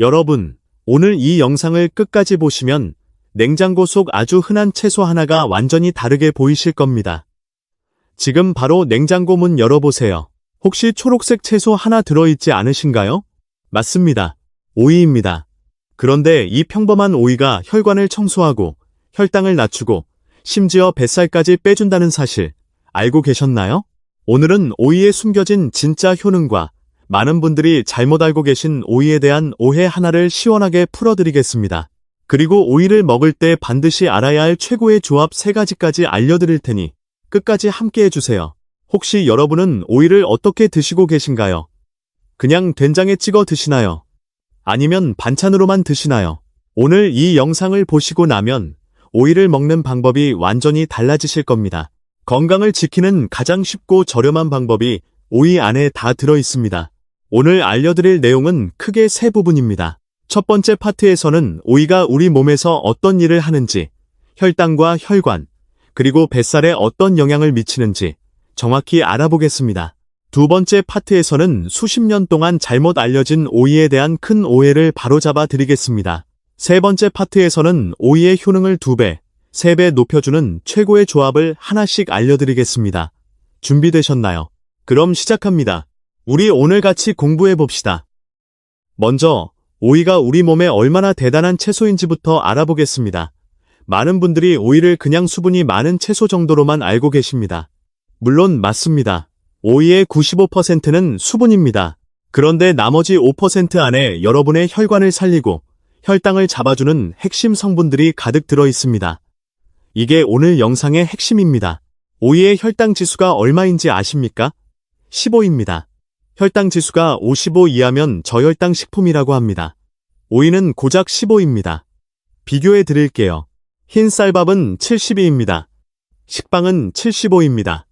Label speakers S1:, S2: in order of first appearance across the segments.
S1: 여러분, 오늘 이 영상을 끝까지 보시면 냉장고 속 아주 흔한 채소 하나가 완전히 다르게 보이실 겁니다. 지금 바로 냉장고 문 열어보세요. 혹시 초록색 채소 하나 들어있지 않으신가요? 맞습니다. 오이입니다. 그런데 이 평범한 오이가 혈관을 청소하고 혈당을 낮추고 심지어 뱃살까지 빼준다는 사실 알고 계셨나요? 오늘은 오이에 숨겨진 진짜 효능과 많은 분들이 잘못 알고 계신 오이에 대한 오해 하나를 시원하게 풀어드리겠습니다. 그리고 오이를 먹을 때 반드시 알아야 할 최고의 조합 3가지까지 알려드릴 테니 끝까지 함께 해주세요. 혹시 여러분은 오이를 어떻게 드시고 계신가요? 그냥 된장에 찍어 드시나요? 아니면 반찬으로만 드시나요? 오늘 이 영상을 보시고 나면 오이를 먹는 방법이 완전히 달라지실 겁니다. 건강을 지키는 가장 쉽고 저렴한 방법이 오이 안에 다 들어 있습니다. 오늘 알려드릴 내용은 크게 3부분입니다. 첫 번째 파트에서는 오이가 우리 몸에서 어떤 일을 하는지, 혈당과 혈관, 그리고 뱃살에 어떤 영향을 미치는지 정확히 알아보겠습니다. 두 번째 파트에서는 수십 년 동안 잘못 알려진 오이에 대한 큰 오해를 바로잡아 드리겠습니다. 세 번째 파트에서는 오이의 효능을 2배, 3배 높여주는 최고의 조합을 하나씩 알려드리겠습니다. 준비되셨나요? 그럼 시작합니다. 우리 오늘 같이 공부해봅시다. 먼저 오이가 우리 몸에 얼마나 대단한 채소인지부터 알아보겠습니다. 많은 분들이 오이를 그냥 수분이 많은 채소 정도로만 알고 계십니다. 물론 맞습니다. 오이의 95%는 수분입니다. 그런데 나머지 5% 안에 여러분의 혈관을 살리고 혈당을 잡아주는 핵심 성분들이 가득 들어 있습니다. 이게 오늘 영상의 핵심입니다. 오이의 혈당 지수가 얼마인지 아십니까? 15입니다. 혈당 지수가 55 이하면 저혈당 식품이라고 합니다. 오이는 고작 15입니다. 비교해 드릴게요. 흰 쌀밥은 72입니다. 식빵은 75입니다.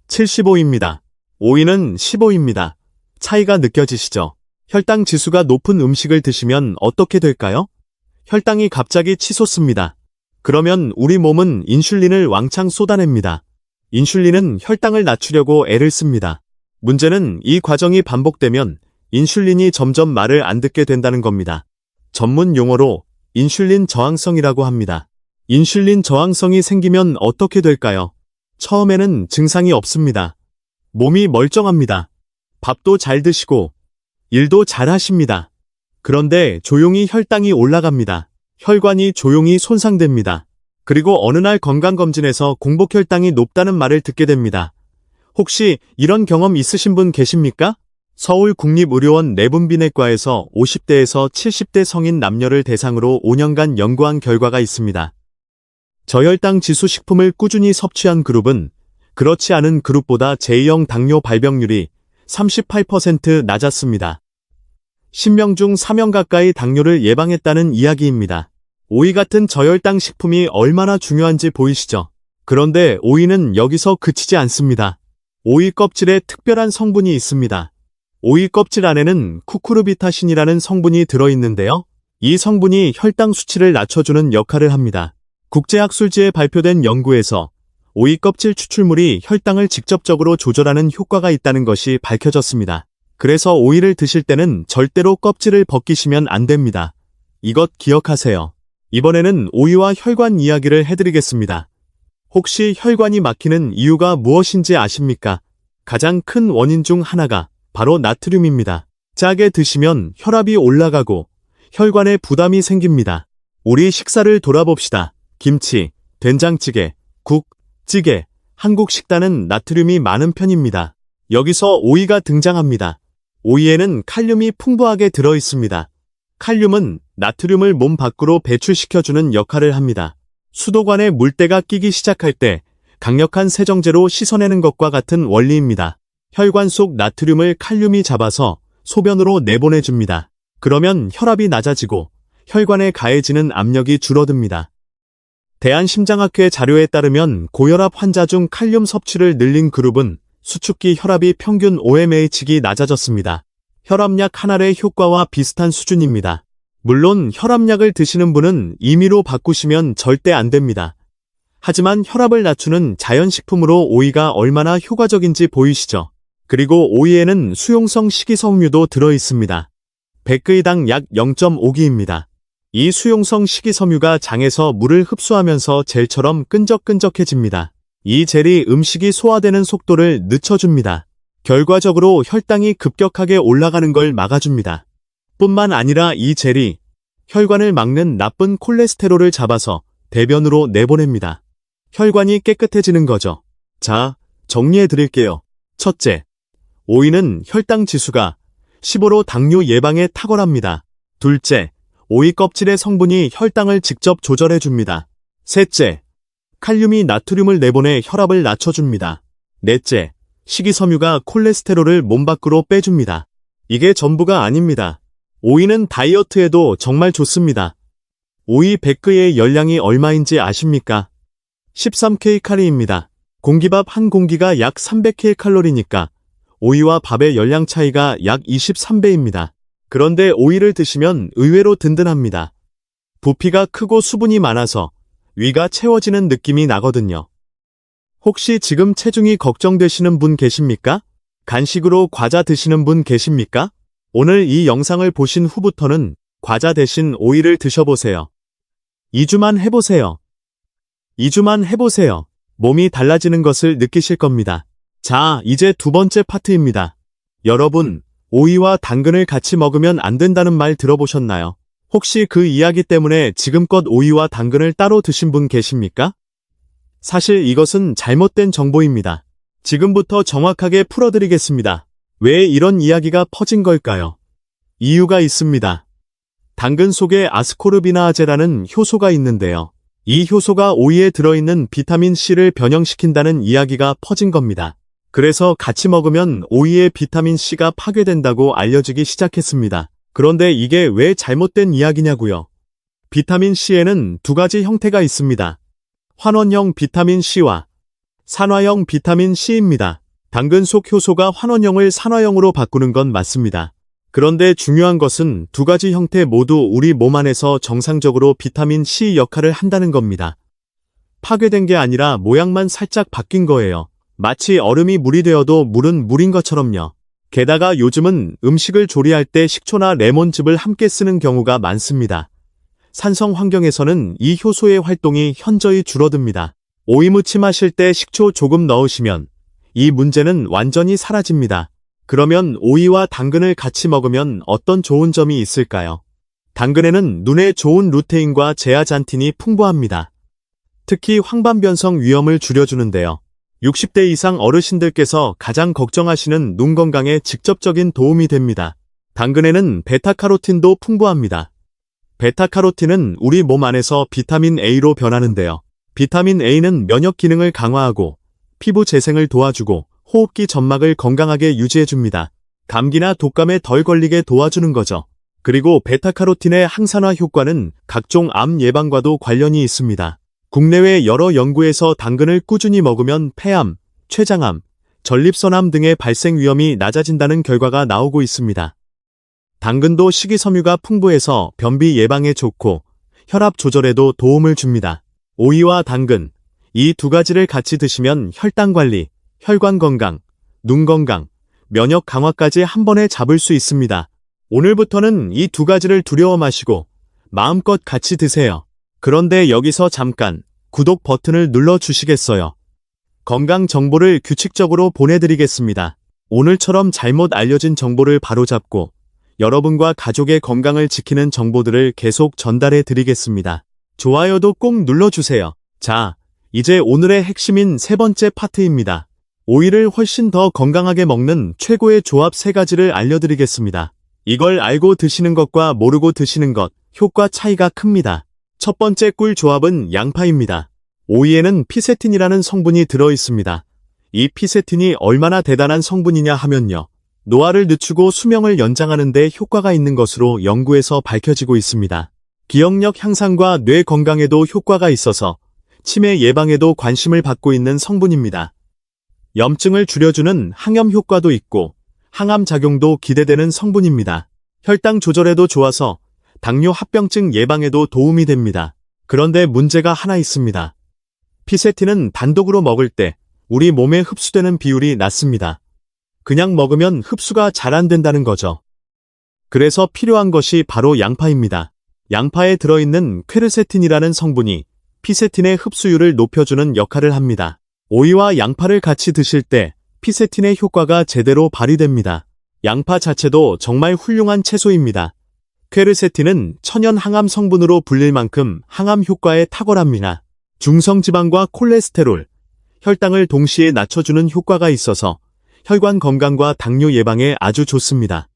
S1: 75입니다. 오이는 15입니다. 차이가 느껴지시죠? 혈당 지수가 높은 음식을 드시면 어떻게 될까요? 혈당이 갑자기 치솟습니다. 그러면 우리 몸은 인슐린을 왕창 쏟아냅니다. 인슐린은 혈당을 낮추려고 애를 씁니다. 문제는 이 과정이 반복되면 인슐린이 점점 말을 안 듣게 된다는 겁니다. 전문 용어로 인슐린 저항성이라고 합니다. 인슐린 저항성이 생기면 어떻게 될까요? 처음에는 증상이 없습니다. 몸이 멀쩡합니다. 밥도 잘 드시고 일도 잘 하십니다. 그런데 조용히 혈당이 올라갑니다. 혈관이 조용히 손상됩니다. 그리고 어느 날 건강검진에서 공복혈당이 높다는 말을 듣게 됩니다. 혹시 이런 경험 있으신 분 계십니까? 서울국립의료원 내분비내과에서 50대에서 70대 성인 남녀를 대상으로 5년간 연구한 결과가 있습니다. 저혈당 지수 식품을 꾸준히 섭취한 그룹은 그렇지 않은 그룹보다 제2형 당뇨 발병률이 38% 낮았습니다. 10명 중 4명 가까이 당뇨를 예방했다는 이야기입니다. 오이 같은 저혈당 식품이 얼마나 중요한지 보이시죠? 그런데 오이는 여기서 그치지 않습니다. 오이 껍질에 특별한 성분이 있습니다. 오이 껍질 안에는 쿠쿠르비타신이라는 성분이 들어있는데요. 이 성분이 혈당 수치를 낮춰주는 역할을 합니다. 국제학술지에 발표된 연구에서 오이 껍질 추출물이 혈당을 직접적으로 조절하는 효과가 있다는 것이 밝혀졌습니다. 그래서 오이를 드실 때는 절대로 껍질을 벗기시면 안 됩니다. 이것 기억하세요. 이번에는 오이와 혈관 이야기를 해드리겠습니다. 혹시 혈관이 막히는 이유가 무엇인지 아십니까? 가장 큰 원인 중 하나가 바로 나트륨입니다. 짜게 드시면 혈압이 올라가고 혈관에 부담이 생깁니다. 우리 식사를 돌아봅시다. 김치, 된장찌개, 국, 찌개, 한국 식단은 나트륨이 많은 편입니다. 여기서 오이가 등장합니다. 오이에는 칼륨이 풍부하게 들어 있습니다. 칼륨은 나트륨을 몸 밖으로 배출시켜주는 역할을 합니다. 수도관에 물때가 끼기 시작할 때 강력한 세정제로 씻어내는 것과 같은 원리입니다. 혈관 속 나트륨을 칼륨이 잡아서 소변으로 내보내줍니다. 그러면 혈압이 낮아지고 혈관에 가해지는 압력이 줄어듭니다. 대한심장학회 자료에 따르면 고혈압 환자 중 칼륨 섭취를 늘린 그룹은 수축기 혈압이 평균 5mHg 낮아졌습니다. 혈압약 한 알의 효과와 비슷한 수준입니다. 물론 혈압약을 드시는 분은 임의로 바꾸시면 절대 안 됩니다. 하지만 혈압을 낮추는 자연식품으로 오이가 얼마나 효과적인지 보이시죠? 그리고 오이에는 수용성 식이섬유도 들어있습니다. 100g당 약 0.5g입니다. 이 수용성 식이섬유가 장에서 물을 흡수하면서 젤처럼 끈적끈적해집니다. 이 젤이 음식이 소화되는 속도를 늦춰줍니다. 결과적으로 혈당이 급격하게 올라가는 걸 막아줍니다. 뿐만 아니라 이 젤이 혈관을 막는 나쁜 콜레스테롤을 잡아서 대변으로 내보냅니다. 혈관이 깨끗해지는 거죠. 자, 정리해 드릴게요. 첫째, 오이는 혈당 지수가 15로 당뇨 예방에 탁월합니다. 둘째, 오이 껍질의 성분이 혈당을 직접 조절해 줍니다. 셋째, 칼륨이 나트륨을 내보내 혈압을 낮춰줍니다. 넷째, 식이섬유가 콜레스테롤을 몸 밖으로 빼줍니다. 이게 전부가 아닙니다. 오이는 다이어트에도 정말 좋습니다. 오이 100g의 열량이 얼마인지 아십니까? 13kcal입니다. 공기밥 한 공기가 약 300kcal니까 오이와 밥의 열량 차이가 약 23배입니다. 그런데 오이를 드시면 의외로 든든합니다. 부피가 크고 수분이 많아서 위가 채워지는 느낌이 나거든요. 혹시 지금 체중이 걱정되시는 분 계십니까? 간식으로 과자 드시는 분 계십니까? 오늘 이 영상을 보신 후부터는 과자 대신 오이를 드셔보세요. 2주만 해보세요. 2주만 해보세요. 몸이 달라지는 것을 느끼실 겁니다. 자, 이제 두 번째 파트입니다. 여러분, 오이와 당근을 같이 먹으면 안 된다는 말 들어보셨나요? 혹시 그 이야기 때문에 지금껏 오이와 당근을 따로 드신 분 계십니까? 사실 이것은 잘못된 정보입니다. 지금부터 정확하게 풀어드리겠습니다. 왜 이런 이야기가 퍼진 걸까요? 이유가 있습니다. 당근 속에 아스코르비나아제라는 효소가 있는데요. 이 효소가 오이에 들어있는 비타민 C를 변형시킨다는 이야기가 퍼진 겁니다. 그래서 같이 먹으면 오이의 비타민 C가 파괴된다고 알려지기 시작했습니다. 그런데 이게 왜 잘못된 이야기냐고요? 비타민 C에는 두 가지 형태가 있습니다. 환원형 비타민 C와 산화형 비타민 C입니다. 당근 속 효소가 환원형을 산화형으로 바꾸는 건 맞습니다. 그런데 중요한 것은 두 가지 형태 모두 우리 몸 안에서 정상적으로 비타민 C 역할을 한다는 겁니다. 파괴된 게 아니라 모양만 살짝 바뀐 거예요. 마치 얼음이 물이 되어도 물은 물인 것처럼요. 게다가 요즘은 음식을 조리할 때 식초나 레몬즙을 함께 쓰는 경우가 많습니다. 산성 환경에서는 이 효소의 활동이 현저히 줄어듭니다. 오이 무침 하실 때 식초 조금 넣으시면 이 문제는 완전히 사라집니다. 그러면 오이와 당근을 같이 먹으면 어떤 좋은 점이 있을까요? 당근에는 눈에 좋은 루테인과 제아잔틴이 풍부합니다. 특히 황반변성 위험을 줄여주는데요. 60대 이상 어르신들께서 가장 걱정하시는 눈 건강에 직접적인 도움이 됩니다. 당근에는 베타카로틴도 풍부합니다. 베타카로틴은 우리 몸 안에서 비타민 A로 변하는데요. 비타민 A는 면역 기능을 강화하고 피부 재생을 도와주고 호흡기 점막을 건강하게 유지해줍니다. 감기나 독감에 덜 걸리게 도와주는 거죠. 그리고 베타카로틴의 항산화 효과는 각종 암 예방과도 관련이 있습니다. 국내외 여러 연구에서 당근을 꾸준히 먹으면 폐암, 췌장암, 전립선암 등의 발생 위험이 낮아진다는 결과가 나오고 있습니다. 당근도 식이섬유가 풍부해서 변비 예방에 좋고 혈압 조절에도 도움을 줍니다. 오이와 당근, 이 두 가지를 같이 드시면 혈당 관리, 혈관 건강, 눈 건강, 면역 강화까지 한 번에 잡을 수 있습니다. 오늘부터는 이 두 가지를 두려워 마시고 마음껏 같이 드세요. 그런데 여기서 잠깐 구독 버튼을 눌러주시겠어요? 건강 정보를 규칙적으로 보내드리겠습니다. 오늘처럼 잘못 알려진 정보를 바로잡고 여러분과 가족의 건강을 지키는 정보들을 계속 전달해 드리겠습니다. 좋아요도 꼭 눌러주세요. 자, 이제 오늘의 핵심인 세 번째 파트입니다. 오이를 훨씬 더 건강하게 먹는 최고의 조합 세 가지를 알려드리겠습니다. 이걸 알고 드시는 것과 모르고 드시는 것, 효과 차이가 큽니다. 첫 번째 꿀 조합은 양파입니다. 오이에는 피세틴이라는 성분이 들어있습니다. 이 피세틴이 얼마나 대단한 성분이냐 하면요. 노화를 늦추고 수명을 연장하는 데 효과가 있는 것으로 연구에서 밝혀지고 있습니다. 기억력 향상과 뇌 건강에도 효과가 있어서 치매 예방에도 관심을 받고 있는 성분입니다. 염증을 줄여주는 항염 효과도 있고 항암 작용도 기대되는 성분입니다. 혈당 조절에도 좋아서 당뇨 합병증 예방에도 도움이 됩니다. 그런데 문제가 하나 있습니다. 피세틴은 단독으로 먹을 때 우리 몸에 흡수되는 비율이 낮습니다. 그냥 먹으면 흡수가 잘 안 된다는 거죠. 그래서 필요한 것이 바로 양파입니다. 양파에 들어있는 퀘르세틴이라는 성분이 피세틴의 흡수율을 높여주는 역할을 합니다. 오이와 양파를 같이 드실 때 피세틴의 효과가 제대로 발휘됩니다. 양파 자체도 정말 훌륭한 채소입니다. 퀘르세틴은 천연 항암 성분으로 불릴 만큼 항암 효과에 탁월합니다. 중성지방과 콜레스테롤, 혈당을 동시에 낮춰주는 효과가 있어서 혈관 건강과 당뇨 예방에 아주 좋습니다.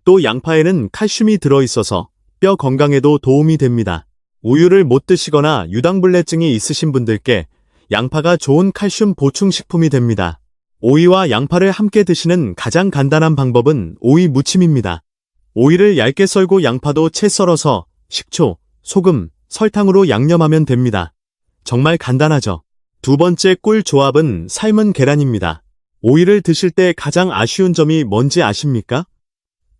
S1: 또 양파에는 칼슘이 들어있어서 뼈 건강에도 도움이 됩니다. 우유를 못 드시거나 유당불내증이 있으신 분들께 양파가 좋은 칼슘 보충 식품이 됩니다. 오이와 양파를 함께 드시는 가장 간단한 방법은 오이 무침입니다. 오이를 얇게 썰고 양파도 채 썰어서 식초, 소금, 설탕으로 양념하면 됩니다. 정말 간단하죠? 두 번째 꿀 조합은 삶은 계란입니다. 오이를 드실 때 가장 아쉬운 점이 뭔지 아십니까?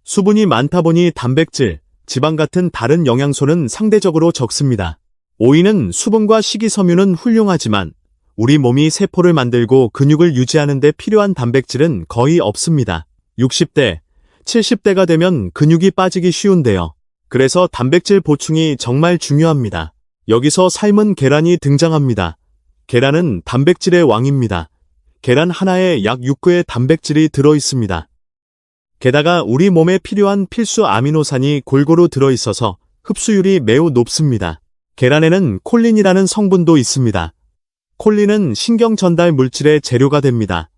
S1: 수분이 많다 보니 단백질, 지방 같은 다른 영양소는 상대적으로 적습니다. 오이는 수분과 식이섬유는 훌륭하지만 우리 몸이 세포를 만들고 근육을 유지하는 데 필요한 단백질은 거의 없습니다. 60대, 70대가 되면 근육이 빠지기 쉬운데요. 그래서 단백질 보충이 정말 중요합니다. 여기서 삶은 계란이 등장합니다. 계란은 단백질의 왕입니다. 계란 하나에 약 6g의 단백질이 들어있습니다. 게다가 우리 몸에 필요한 필수 아미노산이 골고루 들어있어서 흡수율이 매우 높습니다. 계란에는 콜린이라는 성분도 있습니다. 콜린은 신경 전달 물질의 재료가 됩니다.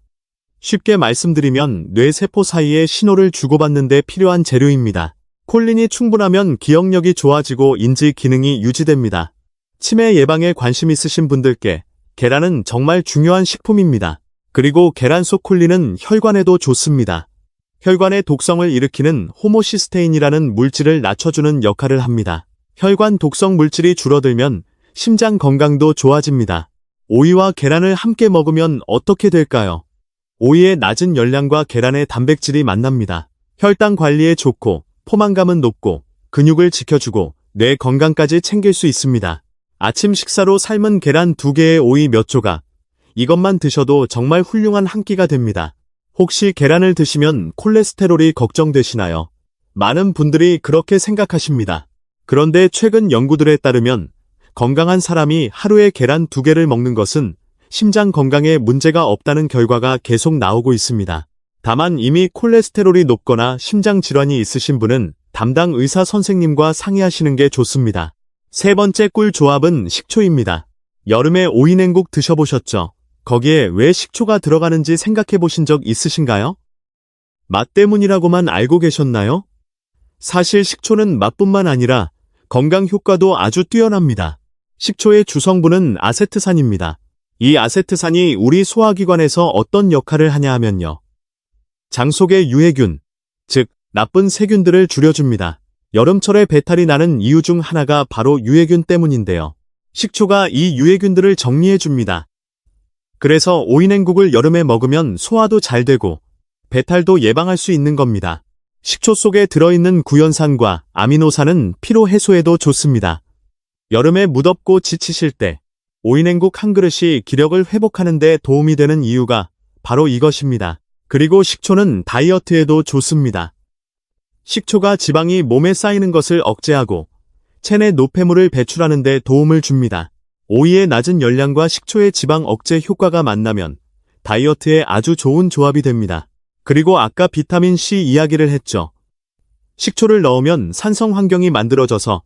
S1: 쉽게 말씀드리면 뇌세포 사이에 신호를 주고받는 데 필요한 재료입니다. 콜린이 충분하면 기억력이 좋아지고 인지 기능이 유지됩니다. 치매 예방에 관심 있으신 분들께 계란은 정말 중요한 식품입니다. 그리고 계란 속 콜린은 혈관에도 좋습니다. 혈관의 독성을 일으키는 호모시스테인이라는 물질을 낮춰주는 역할을 합니다. 혈관 독성 물질이 줄어들면 심장 건강도 좋아집니다. 오이와 계란을 함께 먹으면 어떻게 될까요? 오이의 낮은 열량과 계란의 단백질이 만납니다. 혈당 관리에 좋고 포만감은 높고 근육을 지켜주고 뇌 건강까지 챙길 수 있습니다. 아침 식사로 삶은 계란 2개에 오이 몇 조각, 이것만 드셔도 정말 훌륭한 한 끼가 됩니다. 혹시 계란을 드시면 콜레스테롤이 걱정되시나요? 많은 분들이 그렇게 생각하십니다. 그런데 최근 연구들에 따르면 건강한 사람이 하루에 계란 2개를 먹는 것은 심장 건강에 문제가 없다는 결과가 계속 나오고 있습니다. 다만 이미 콜레스테롤이 높거나 심장 질환이 있으신 분은 담당 의사 선생님과 상의하시는 게 좋습니다. 세 번째 꿀 조합은 식초입니다. 여름에 오이 냉국 드셔보셨죠? 거기에 왜 식초가 들어가는지 생각해 보신 적 있으신가요? 맛 때문이라고만 알고 계셨나요? 사실 식초는 맛뿐만 아니라 건강 효과도 아주 뛰어납니다. 식초의 주성분은 아세트산입니다. 이 아세트산이 우리 소화기관에서 어떤 역할을 하냐 하면요. 장 속의 유해균, 즉 나쁜 세균들을 줄여줍니다. 여름철에 배탈이 나는 이유 중 하나가 바로 유해균 때문인데요. 식초가 이 유해균들을 정리해줍니다. 그래서 오이 냉국을 여름에 먹으면 소화도 잘 되고 배탈도 예방할 수 있는 겁니다. 식초 속에 들어있는 구연산과 아미노산은 피로 해소에도 좋습니다. 여름에 무덥고 지치실 때 오이 냉국 한 그릇이 기력을 회복하는 데 도움이 되는 이유가 바로 이것입니다. 그리고 식초는 다이어트에도 좋습니다. 식초가 지방이 몸에 쌓이는 것을 억제하고 체내 노폐물을 배출하는 데 도움을 줍니다. 오이의 낮은 열량과 식초의 지방 억제 효과가 만나면 다이어트에 아주 좋은 조합이 됩니다. 그리고 아까 비타민C 이야기를 했죠. 식초를 넣으면 산성 환경이 만들어져서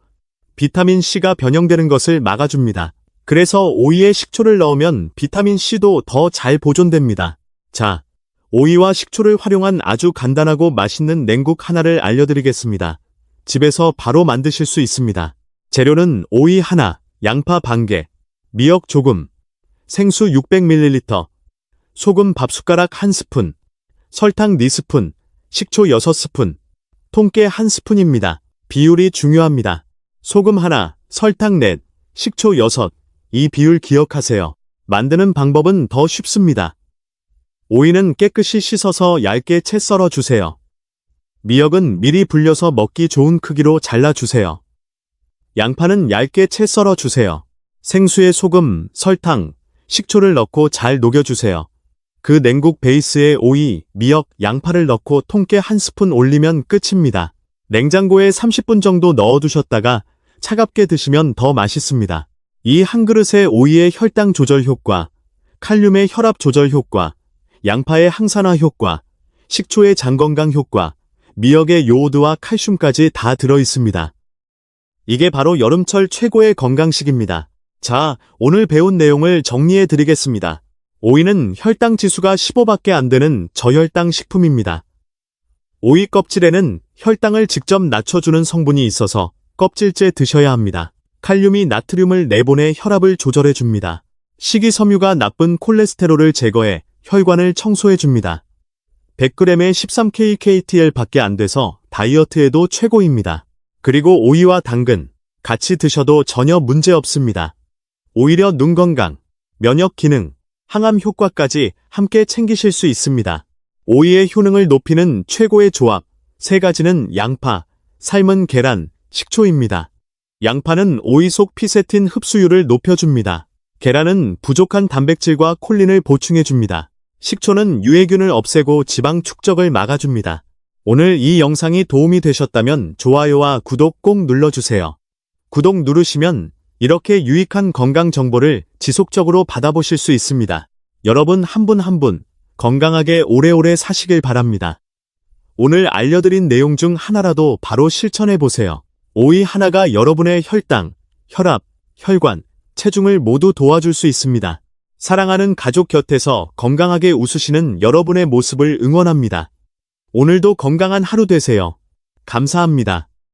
S1: 비타민C가 변형되는 것을 막아줍니다. 그래서 오이에 식초를 넣으면 비타민C도 더 잘 보존됩니다. 자, 오이와 식초를 활용한 아주 간단하고 맛있는 냉국 하나를 알려드리겠습니다. 집에서 바로 만드실 수 있습니다. 재료는 오이 하나, 양파 반 개, 미역 조금, 생수 600ml, 소금 밥숟가락 1스푼, 설탕 4스푼, 식초 6스푼, 통깨 1스푼입니다. 비율이 중요합니다. 소금 하나, 설탕 넷, 식초 6, 이 비율 기억하세요. 만드는 방법은 더 쉽습니다. 오이는 깨끗이 씻어서 얇게 채 썰어주세요. 미역은 미리 불려서 먹기 좋은 크기로 잘라주세요. 양파는 얇게 채 썰어주세요. 생수에 소금, 설탕, 식초를 넣고 잘 녹여주세요. 그 냉국 베이스에 오이, 미역, 양파를 넣고 통깨 1스푼 올리면 끝입니다. 냉장고에 30분 정도 넣어두셨다가 차갑게 드시면 더 맛있습니다. 이 한 그릇의 오이의 혈당 조절 효과, 칼륨의 혈압 조절 효과, 양파의 항산화 효과, 식초의 장 건강 효과, 미역의 요오드와 칼슘까지 다 들어있습니다. 이게 바로 여름철 최고의 건강식입니다. 자, 오늘 배운 내용을 정리해 드리겠습니다. 오이는 혈당 지수가 15밖에 안 되는 저혈당 식품입니다. 오이 껍질에는 혈당을 직접 낮춰주는 성분이 있어서 껍질째 드셔야 합니다. 칼륨이 나트륨을 내보내 혈압을 조절해줍니다. 식이섬유가 나쁜 콜레스테롤을 제거해 혈관을 청소해줍니다. 100g에 13kcal 밖에 안 돼서 다이어트에도 최고입니다. 그리고 오이와 당근 같이 드셔도 전혀 문제 없습니다. 오히려 눈 건강, 면역 기능, 항암 효과까지 함께 챙기실 수 있습니다. 오이의 효능을 높이는 최고의 조합, 세 가지는 양파, 삶은 계란, 식초입니다. 양파는 오이 속 피세틴 흡수율을 높여줍니다. 계란은 부족한 단백질과 콜린을 보충해줍니다. 식초는 유해균을 없애고 지방 축적을 막아줍니다. 오늘 이 영상이 도움이 되셨다면 좋아요와 구독 꼭 눌러주세요. 구독 누르시면 이렇게 유익한 건강 정보를 지속적으로 받아보실 수 있습니다. 여러분 한 분 한 분 건강하게 오래오래 사시길 바랍니다. 오늘 알려드린 내용 중 하나라도 바로 실천해보세요. 오이 하나가 여러분의 혈당, 혈압, 혈관, 체중을 모두 도와줄 수 있습니다. 사랑하는 가족 곁에서 건강하게 웃으시는 여러분의 모습을 응원합니다. 오늘도 건강한 하루 되세요. 감사합니다.